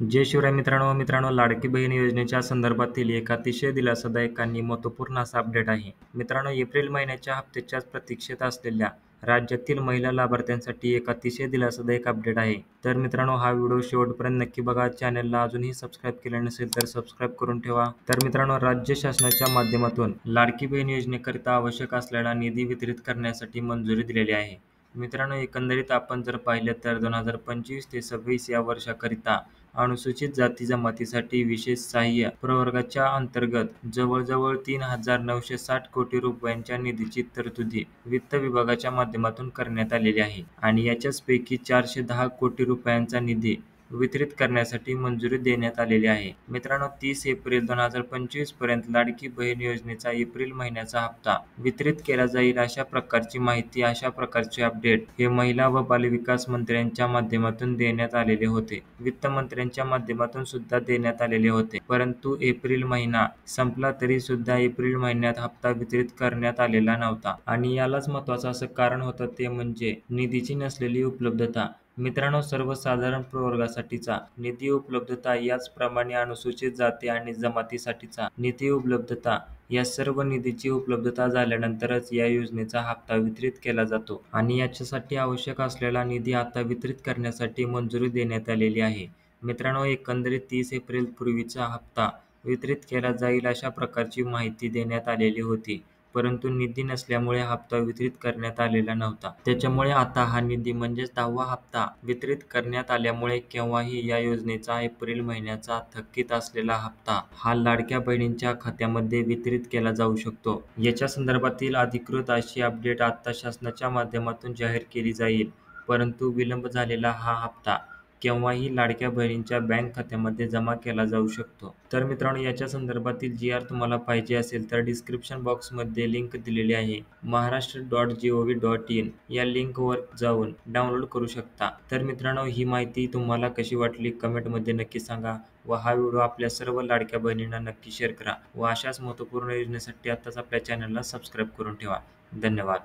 जय शिवराय मित्रांनो, लाडकी बहीण योजनेच्या संदर्भातील एक अतिशय दिलासादायक आणि महत्त्वपूर्ण असा अपडेट आहे. मित्रांनो, एप्रिल महिन्याच्या हप्त्याच्याच प्रतीक्षेत असलेल्या राज्यातील महिला लाभार्थ्यांसाठी एक अतिशय दिलासादायक अपडेट आहे. तर मित्रांनो, हा व्हिडिओ शेवटपर्यंत नक्की बघा. चॅनलला अजूनही सबस्क्राईब केलं नसेल तर सबस्क्राईब करून ठेवा. तर मित्रांनो, राज्य शासनाच्या माध्यमातून लाडकी बहीण योजनेकरिता आवश्यक असलेला निधी वितरित करण्यासाठी मंजुरी दिलेली आहे. मित्रांनो, एकंदरीत आपण जर पाहिलं तर 2025 ते 26 या वर्षाकरिता अनुसूचित जाती जमातीसाठी विशेष सहाय्य प्रवर्गाच्या अंतर्गत जवळजवळ 3,960 कोटी रुपयांच्या निधीची तरतुदी वित्त विभागाच्या माध्यमातून करण्यात आलेली आहे आणि याच्याचपैकी 410 कोटी रुपयांचा निधी वितरित करण्यासाठी मंजुरी देण्यात आलेली आहे. मित्रांनो, 30 एप्रिल 2025 पर्यंत लाडकी बहीण योजनेचा एप्रिल महिन्याचा हप्ता वितरित केला जाईल अशा प्रकारची माहिती, अशा प्रकारचे अपडेट हे महिला व बालविकास मंत्र्यांच्या माध्यमातून देण्यात आलेले होते. वित्त मंत्र्यांच्या माध्यमातून सुद्धा देण्यात आलेले होते. परंतु एप्रिल महिना संपला तरी सुद्धा एप्रिल महिन्यात हप्ता वितरित करण्यात आलेला नव्हता आणि यालाच महत्त्वाचं असं कारण होतं ते म्हणजे निधीची नसलेली उपलब्धता. मित्रांनो, सर्वसाधारण प्रवर्गासाठीचा निधी उपलब्धता, याचप्रमाणे अनुसूचित जाती आणि जमातीसाठीचा निधी उपलब्धता, या सर्व निधीची उपलब्धता झाल्यानंतरच या योजनेचा हप्ता वितरित केला जातो आणि याच्यासाठी आवश्यक असलेला निधी आता वितरित करण्यासाठी मंजुरी देण्यात आलेली आहे. मित्रांनो, एकंदरीत 30 एप्रिल पूर्वीचा हप्ता वितरित केला जाईल अशा प्रकारची माहिती देण्यात आलेली होती. परंतु निधी नसल्यामुळे हप्ता वितरित करण्यात आलेला नव्हता. त्याच्यामुळे आता हा निधी म्हणजेच 10वा हप्ता वितरित करण्यात आल्यामुळे केव्हाही या योजनेचा एप्रिल महिन्याचा थकीत असलेला हप्ता हा लाडक्या बहिणींच्या खात्यामध्ये वितरित केला जाऊ शकतो. याच्या संदर्भातील अधिकृत अशी अपडेट आता शासनाच्या माध्यमातून जाहीर केली जाईल. परंतु विलंब झालेला हा हप्ता केव्हाही लाडक्या बहिणींच्या बँक खात्यामध्ये जमा केला जाऊ शकतो. तर मित्रांनो, याच्या संदर्भातील जी.आर तुम्हाला पाहिजे असेल तर डिस्क्रिप्शन बॉक्समध्ये लिंक दिलेली आहे. महाराष्ट्र.gov.in या लिंकवर जाऊन डाउनलोड करू शकता. तर मित्रांनो, ही माहिती तुम्हाला कशी वाटली कमेंटमध्ये नक्की सांगा व हा व्हिडिओ आपल्या सर्व लाडक्या बहिणींना नक्की शेअर करा व अशाच महत्त्वपूर्ण योजनेसाठी आताच आपल्या चॅनलला सबस्क्राईब करून ठेवा. धन्यवाद.